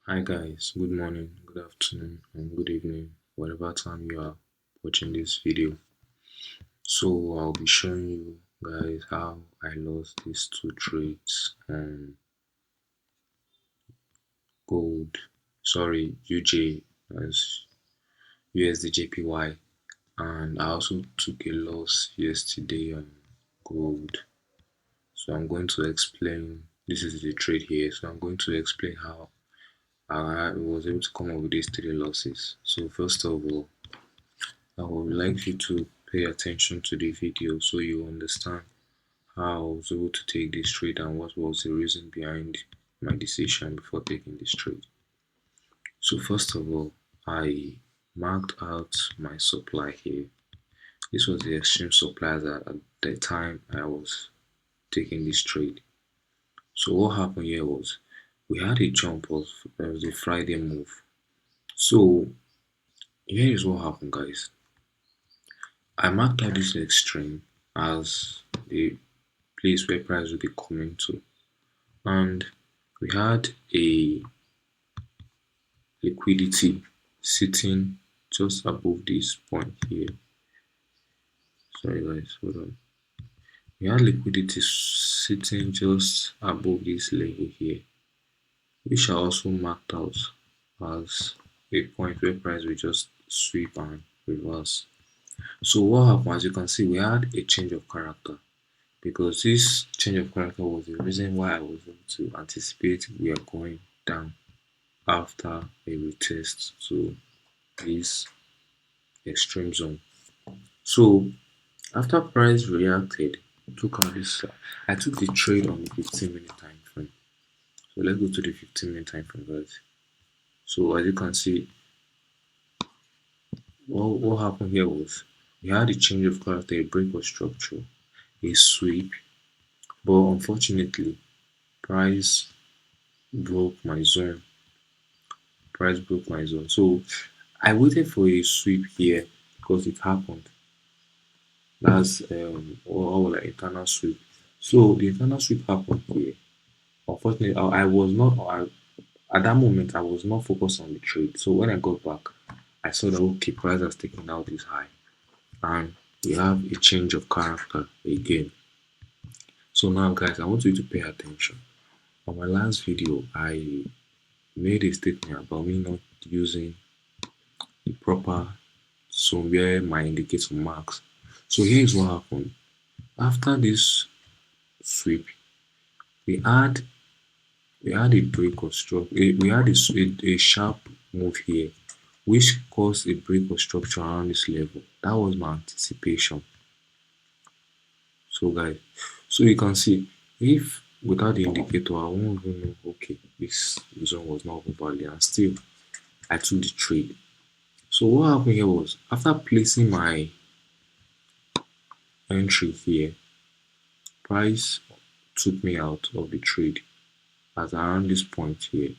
Hi guys, good morning, good afternoon, and good evening, whatever time you are watching this video. So I'll be showing you guys how I lost these two trades on gold, UJ as USDJPY, and I also took a loss yesterday on gold. So I'm going to explain. This is the trade here, so I'm going to explain how I was able to come up with these three losses. So first of all, I would like you to pay attention to the video so you understand how I was able to take this trade and what was the reason behind my decision before taking this trade. So first of all, I marked out my supply here. This was the extreme supply that at the time I was taking this trade. So what happened here was we had a jump of the Friday move. So here is what happened, guys. I marked out this extreme as the place where price will be coming to, and we had a liquidity sitting just above this point here. Sorry guys, hold on. We had liquidity sitting just above this level here, which I also marked out as a point where price will just sweep and reverse. So what happened, as you can see, we had a change of character, because this change of character was the reason why I was able to anticipate we are going down after a retest to this extreme zone. So after price reacted, I took the trade on the 15-minute time frame. So let's go to the 15-minute time frame, guys. So as you can see, what happened here was we had a change of character, a break of structure, a sweep, but unfortunately, price broke my zone. Price broke my zone. So I waited for a sweep here because it happened. That's or like internal sweep. So the internal sweep happened here. Unfortunately, I was not. At that moment, I was not focused on the trade. So when I got back, I saw that okay, price has taken out this high, and we have a change of character again. So now, guys, I want you to pay attention. On my last video, I made a statement about me not using the proper zone where my indicator marks. So here's what happened. After this sweep, we had a break of structure. We had a sharp move here, which caused a break of structure around this level. That was my anticipation. So guys, so you can see if without the indicator, I won't even know okay, this zone was not valid, and still I took the trade. So what happened here was after placing my entry here, price took me out of the trade at around this point here.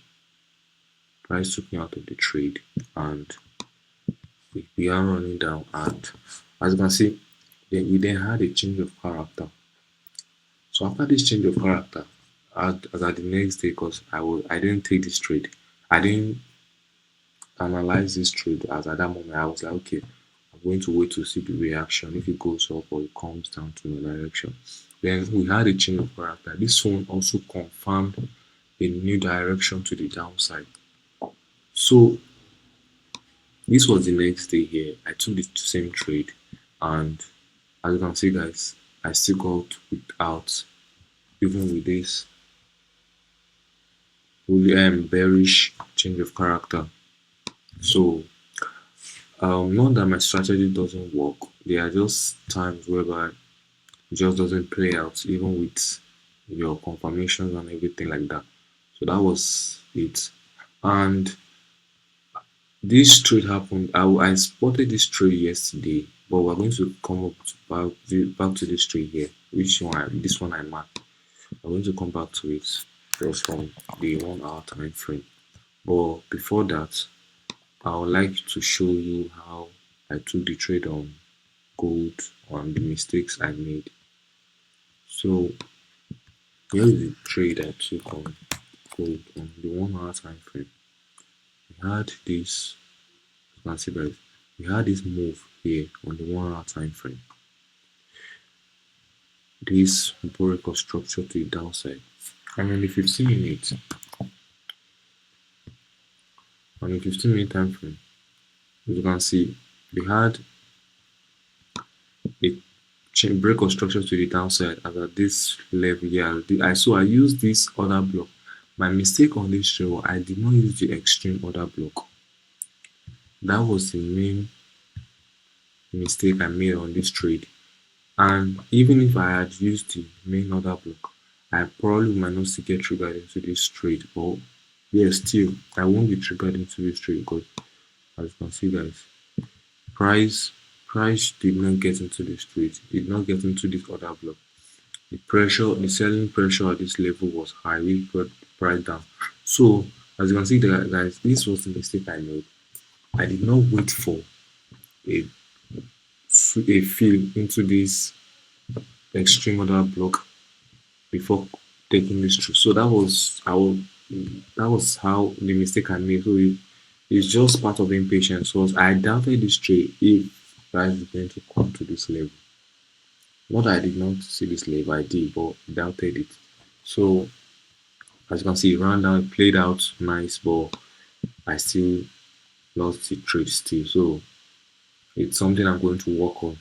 Price took me out of the trade and we began running down, and as you can see, we then had a change of character. So after this change of character, as at the next day, because I didn't take this trade, I didn't analyze this trade. As at that moment, I was like, okay, I'm going to wait to see the reaction if it goes up or it comes down to my direction. Then we had a change of character. This one also confirmed a new direction to the downside. So this was the next day here. I took the same trade, and as you can see, guys, I still got without even with this bearish change of character. So not that my strategy doesn't work. There are just times whereby it just doesn't play out, even with your confirmations and everything like that. So that was it. And this trade happened. I spotted this trade yesterday, but we're going to come up back to this trade here. Which one? This one I marked. I'm going to come back to it just from the 1 hour time frame. But before that, I would like to show you how I took the trade on gold and the mistakes I made. So here is the trade I took on gold on the 1 hour time frame. we had this, you can see guys, we had this move here on the 1 hour time frame. This break of structure to the downside. And on the 15 minutes, on the 15-minute time frame, as you can see, we had a break of structure to the downside at this level here. I used this order block. My mistake on this show, I did not use the extreme order block. That was the main mistake I made on this trade. And even if I had used the main order block, I probably might not still get triggered into this trade. Or yes, still I won't be triggered into this trade because as you can see guys, price did not get into this trade, did not get into this order block. The selling pressure at this level was high, we got price down. So as you can see guys, this was the mistake I made. I did not wait for a fill into this extreme order block before taking this through. So that was how the mistake I made. So it's just part of impatience. So I doubted this trade if price is going to come to this level. Not that I did not see this level, I did, but doubted it. So as you can see, it ran down, it played out nice, but I still lost the trade still. So it's something I'm going to work on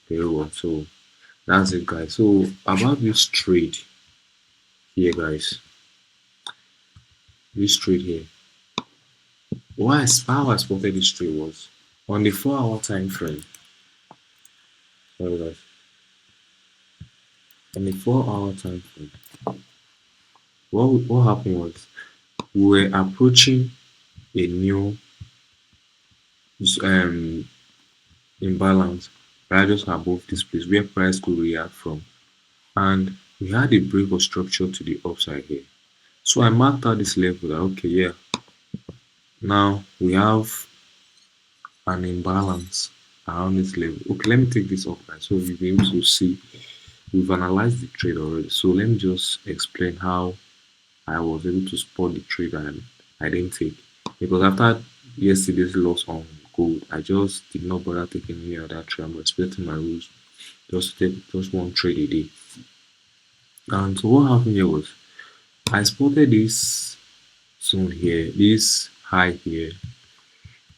very well. So that's it guys. So about this trade here guys, this trade here, how I spotted this trade was on the 4 hour time frame. Sorry guys, on the 4 hour time frame, what happened was we were approaching a new um imbalance right just above this place where price could react from, and we had a break of structure to the upside here. So I marked out this level that okay, yeah, now we have an imbalance around this level. Okay, let me take this off guys so you'll be able to see we've analyzed the trade already. So let me just explain how I was able to spot the trade and I didn't take, because after yesterday's loss on gold, I just did not bother taking any other trade. I'm respecting my rules, just to take just one trade a day. And so what happened here was I spotted this zone here, this high here,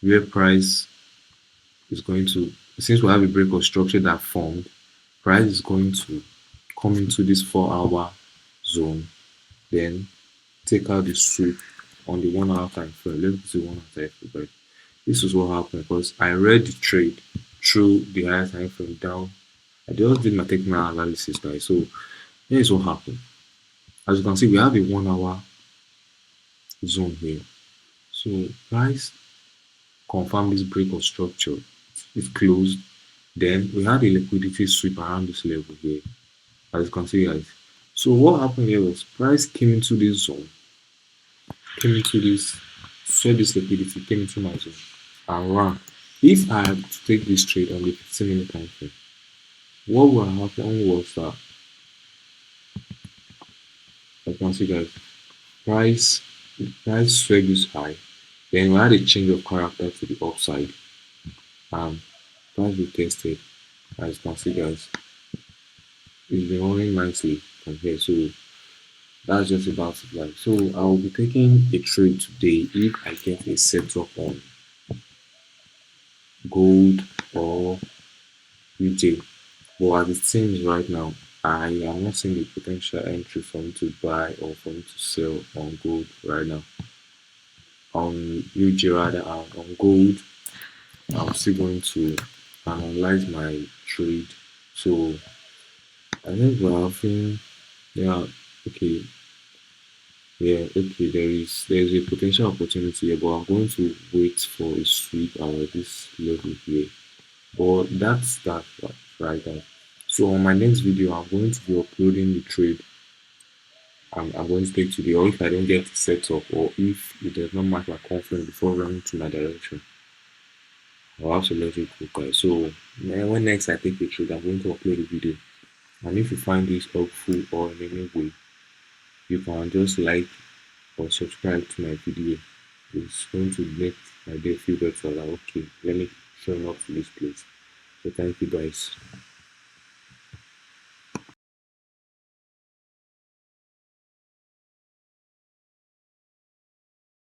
where price is going to, since we have a break of structure that formed, price is going to come into this 4 hour zone, then take out the sweep on the 1 hour time frame. Let's see 1 hour time frame. But this is what happened because I read the trade through the higher time frame down. I just did my technical analysis guys. So here is what happened. As you can see, we have a 1 hour zone here. So price confirmed this break of structure. It closed. Then we had a liquidity sweep around this level here. As you can see guys. So what happened here was price came into this zone, came into this, saw this liquidity, came into my zone and ran. If I had to take this trade on the 15-minute time frame, what would happen was that, as you can see guys, price swept this high, then we had a change of character to the upside and price retested. As you can see guys, it's been running nicely from here. So that's just about it like. So I will be taking a trade today if I get a setup on gold or UJ. But as it seems right now, I am not seeing the potential entry for me to buy or for me to sell on gold right now. On UJ rather, on gold, I'm still going to analyze my trade. So I think we're having, yeah, okay, yeah, okay, there's a potential opportunity here, but I'm going to wait for a sweep at this level here. But that's that right now. So on my next video, I'm going to be uploading the trade I'm going to take today, or if I don't get it set up, or if it does not match my confidence before running to my direction, I'll have to let it go guys. So when next I take a trade, I'm going to upload a video. And if you find this helpful or in any way, you can just like or subscribe to my video. It's going to make my day feel better. Like, okay, let me show up to this place. So thank you guys.